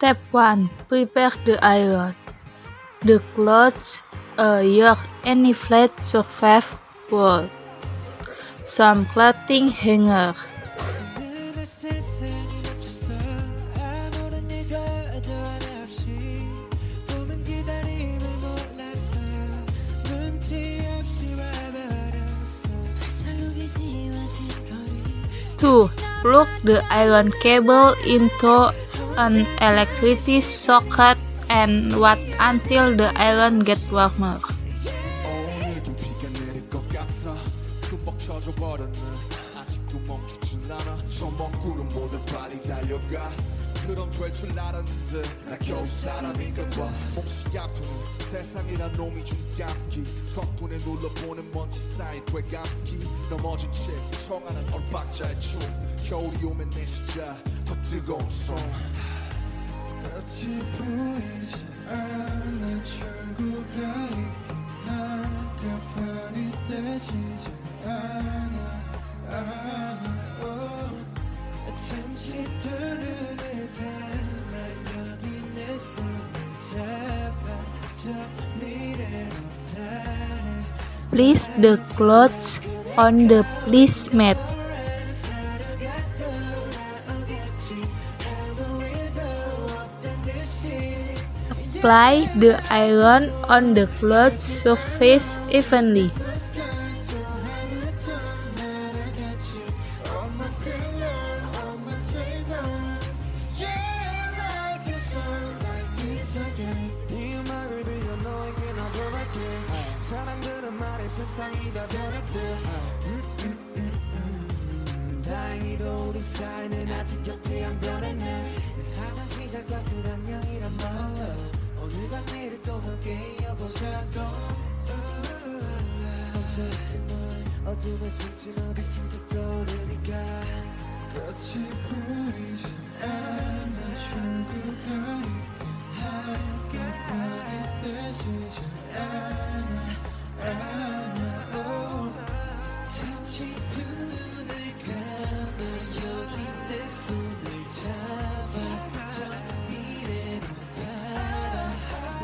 Step 1. Prepare the iron. The clothes use any flat surface wool. Some clothing hanger. Two. Plug the iron cable into an electricity socket and wait until the iron gets warmer. 그럼 될 줄 알았는데 나 겨우 사람인가 봐 몹시 아픈 세상이란 놈이 준 감기 덕분에 눌러보는 먼지 쌓인 되감기 넘어진 채 청하는 얼박자의 춤 겨울이 오면 내 시작 더 뜨거운 손 끝이 보이지 않아 출구가 있긴 하니까 발이 떼지지 않아 잠시 두 눈을 감아 여기 내 손을 잡아 저 미래로 따라 Place the clothes on the placemat. Apply the iron on the clothes surface evenly. 사람들은 말해 세상이 다 변했대 다행히도 우리 사이는 아직 곁에 안 변했네 하나 시작부터 안녕이란 말로 오늘과 내일을 또 함께 이어보자고 멈춰있지만 어둠에 숨지만 빛은 또 떠오르니까 끝이 보이지 않아 출구가 있긴 하니까 발이 떼지지 않아 잠시 두 눈을 감아 여기 내 손을 잡아 저 미래로 따라가자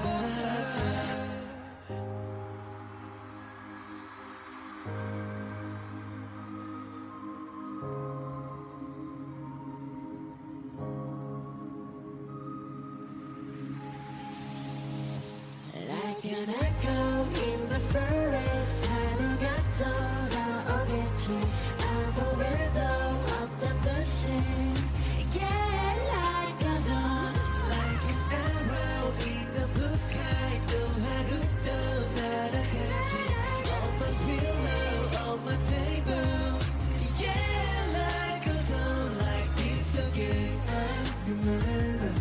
Like an echo in the forest 하루가 돌아오겠지 아무래도 없던 듯이 Yeah, like a dawn Like an arrow in the blue sky 또 하루 또 날아가지 On my pillow, on my table Yeah, like a song like this again I remember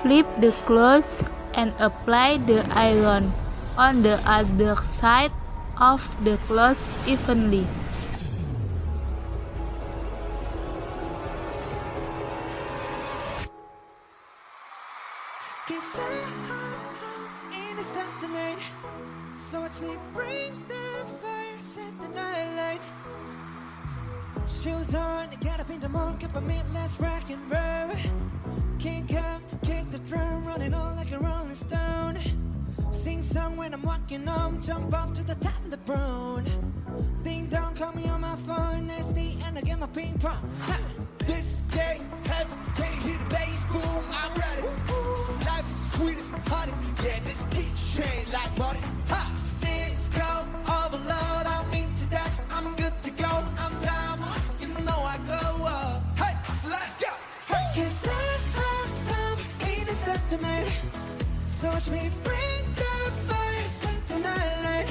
Flip the clothes and apply the iron on the other side of the clothes evenly. In this dance tonight, so watch me bring the fire, set the night light. Shoes on, get up in the morning, cup of milk, let's rock and roll. King Kong, kick the drum, running on like a rolling stone. Sing song when I'm walking home, jump off to the top of the brown. Ding dong, call me on my phone, nasty, and I get my ping pong. Ha! This day, heaven, can you hear the bass boom? I'm ready. Life's sweet as honey, yeah, this peach chain like money. Ha! Disco overload, I'm into that, I'm good to go. I'm down, you know I go. Hey, so let's go. Hey, 'cause I'm in this dance tonight, so watch me bring the fire, set the night light.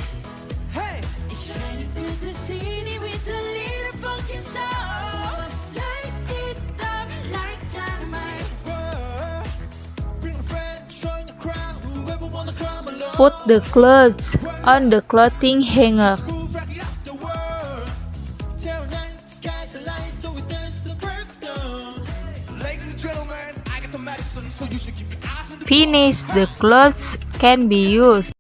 Hey, it's shining through the city with a little funky soul. Put the clothes on the clothing hanger. Move rock up the world. Till night, sky's the line, so we dance the break of dawn. Ladies and gentlemen, I got the medicine, so you should keep your eyes on the Finish the clothes can be used.